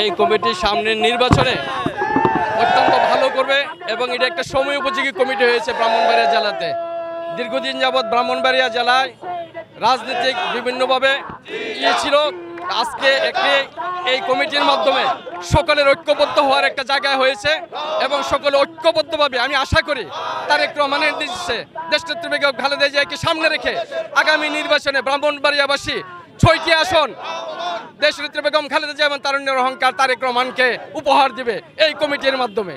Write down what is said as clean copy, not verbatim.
এই কমিটি সামনের নির্বাচনে অত্যন্ত ভালো করবে এবং এটা একটা সময় উপযোগী কমিটি হয়েছে ব্রাহ্মণবাড়িয়া জেলাতে। দীর্ঘদিন যাবৎ ব্রাহ্মণবাড়িয়া জেলায় রাজনৈতিক বিভিন্নভাবে ছিল। আজকে এই কমিটির মাধ্যমে সকলের ঐক্যবদ্ধ হওয়ার একটা জায়গায় হয়েছে এবং সকলে ঐক্যবদ্ধভাবে আমি আশা করি তারেক রহমানের নির্দেশে দেশনেত্রী বেগম খালেদা জিয়াকে সামনে রেখে আগামী নির্বাচনে ব্রাহ্মণবাড়িয়াবাসী 6টি আসন দেশনেত্রী বেগম খালেদা জিয়া এবং তারুণ্যের অহংকার তারেক রহমানকে উপহার দিবে এই কমিটির মাধ্যমে।